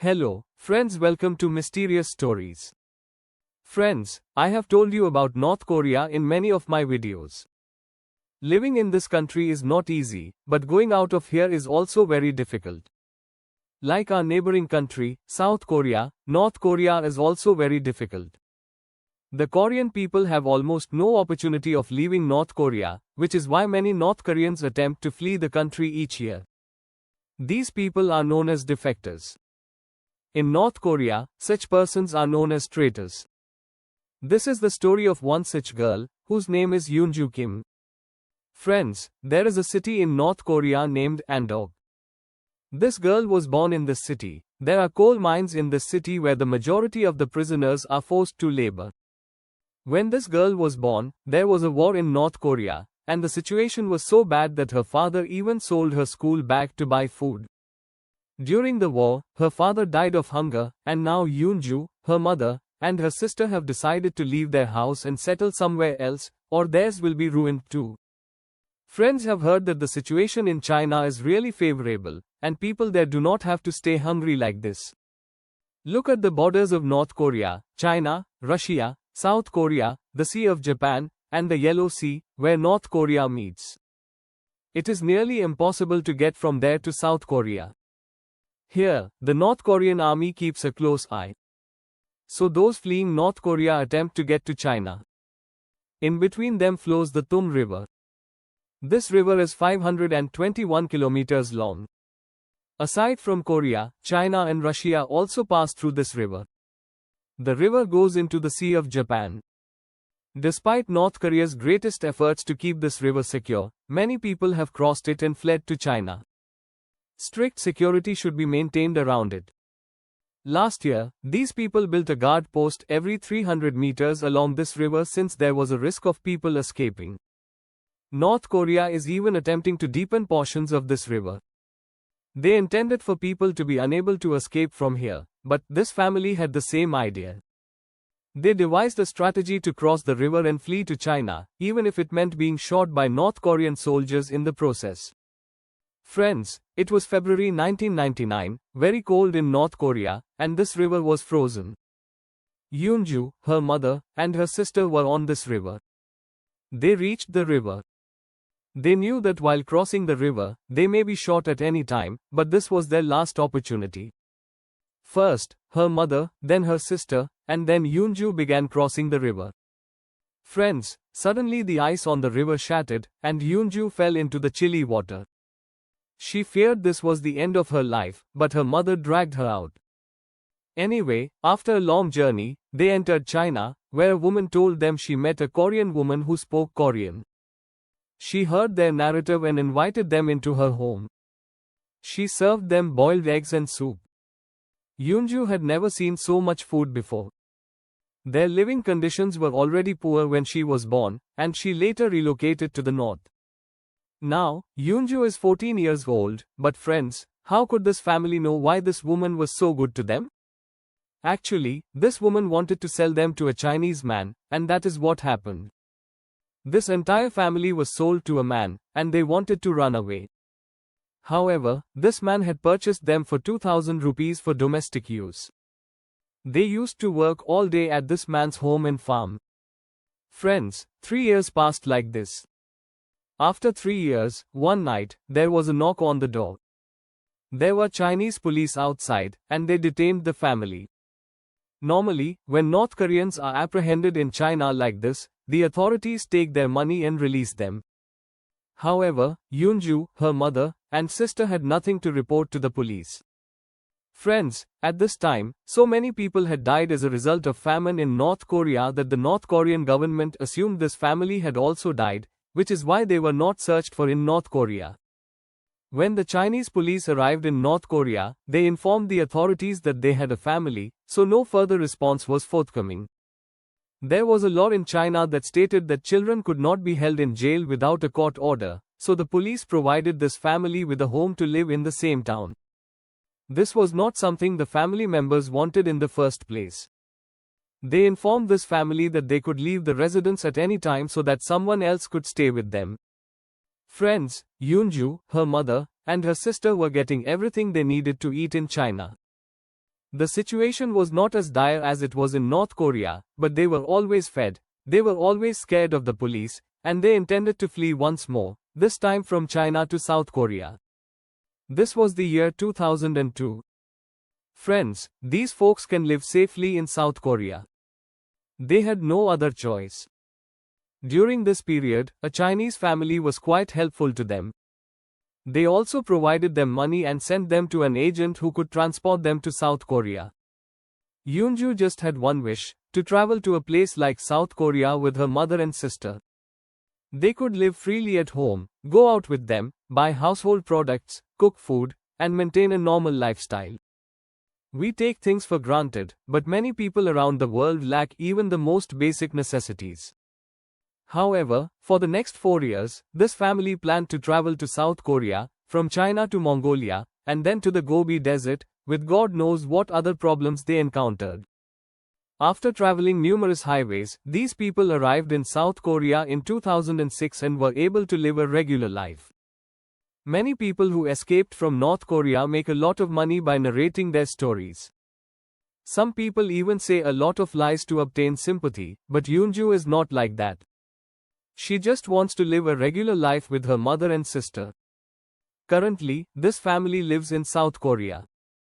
Hello, friends, welcome to Mysterious Stories. Friends, I have told you about North Korea in many of my videos. Living in this country is not easy, but going out of here is also very difficult. Like our neighboring country, South Korea, North Korea is also very difficult. The Korean people have almost no opportunity of leaving North Korea, which is why many North Koreans attempt to flee the country each year. These people are known as defectors. In North Korea, such persons are known as traitors. This is the story of one such girl, whose name is Eunju Kim. Friends, there is a city in North Korea named Untold. This girl was born in this city. There are coal mines in this city where the majority of the prisoners are forced to labor. When this girl was born, there was a war in North Korea, and the situation was so bad that her father even sold her school bag to buy food. During the war, her father died of hunger, and now Eunju, her mother, and her sister have decided to leave their house and settle somewhere else, or theirs will be ruined too. Friends have heard that the situation in China is really favorable, and people there do not have to stay hungry like this. Look at the borders of North Korea, China, Russia, South Korea, the Sea of Japan, and the Yellow Sea, where North Korea meets. It is nearly impossible to get from there to South Korea. Here, the North Korean army keeps a close eye. So those fleeing North Korea attempt to get to China. In between them flows the Tum River. This river is 521 kilometers long. Aside from Korea, China and Russia also pass through this river. The river goes into the Sea of Japan. Despite North Korea's greatest efforts to keep this river secure, many people have crossed it and fled to China. Strict security should be maintained around it. Last year, these people built a guard post every 300 meters along this river since there was a risk of people escaping. North Korea is even attempting to deepen portions of this river. They intended for people to be unable to escape from here, but this family had the same idea. They devised a strategy to cross the river and flee to China, even if it meant being shot by North Korean soldiers in the process. Friends, it was February 1999, very cold in North Korea, and this river was frozen. Eunju, her mother, and her sister were on this river. They reached the river. They knew that while crossing the river, they may be shot at any time, but this was their last opportunity. First, her mother, then her sister, and then Eunju began crossing the river. Friends, suddenly the ice on the river shattered, and Eunju fell into the chilly water. She feared this was the end of her life, but her mother dragged her out. Anyway, after a long journey, they entered China, where a woman told them she met a Korean woman who spoke Korean. She heard their narrative and invited them into her home. She served them boiled eggs and soup. Eunju had never seen so much food before. Their living conditions were already poor when she was born, and she later relocated to the north. Now, Eunju is 14 years old, but friends, how could this family know why this woman was so good to them? Actually, this woman wanted to sell them to a Chinese man, and that is what happened. This entire family was sold to a man, and they wanted to run away. However, this man had purchased them for 2,000 rupees for domestic use. They used to work all day at this man's home and farm. Friends, 3 years passed like this. After 3 years, one night, there was a knock on the door. There were Chinese police outside, and they detained the family. Normally, when North Koreans are apprehended in China like this, the authorities take their money and release them. However, Eunju, her mother, and sister had nothing to report to the police. Friends, at this time, so many people had died as a result of famine in North Korea that the North Korean government assumed this family had also died, which is why they were not searched for in North Korea. When the Chinese police arrived in North Korea, they informed the authorities that they had a family, so no further response was forthcoming. There was a law in China that stated that children could not be held in jail without a court order, so the police provided this family with a home to live in the same town. This was not something the family members wanted in the first place. They informed this family that they could leave the residence at any time so that someone else could stay with them. Friends, Eunju, her mother, and her sister were getting everything they needed to eat in China. The situation was not as dire as it was in North Korea, but they were always fed, they were always scared of the police, and they intended to flee once more, this time from China to South Korea. This was the year 2002. Friends, these folks can live safely in South Korea. They had no other choice. During this period, a Chinese family was quite helpful to them. They also provided them money and sent them to an agent who could transport them to South Korea. Eunju just had one wish, to travel to a place like South Korea with her mother and sister. They could live freely at home, go out with them, buy household products, cook food, and maintain a normal lifestyle. We take things for granted, but many people around the world lack even the most basic necessities. However, for the next 4 years, this family planned to travel to South Korea, from China to Mongolia, and then to the Gobi Desert, with God knows what other problems they encountered. After traveling numerous highways, these people arrived in South Korea in 2006 and were able to live a regular life. Many people who escaped from North Korea make a lot of money by narrating their stories. Some people even say a lot of lies to obtain sympathy, but Eunju is not like that. She just wants to live a regular life with her mother and sister. Currently, this family lives in South Korea.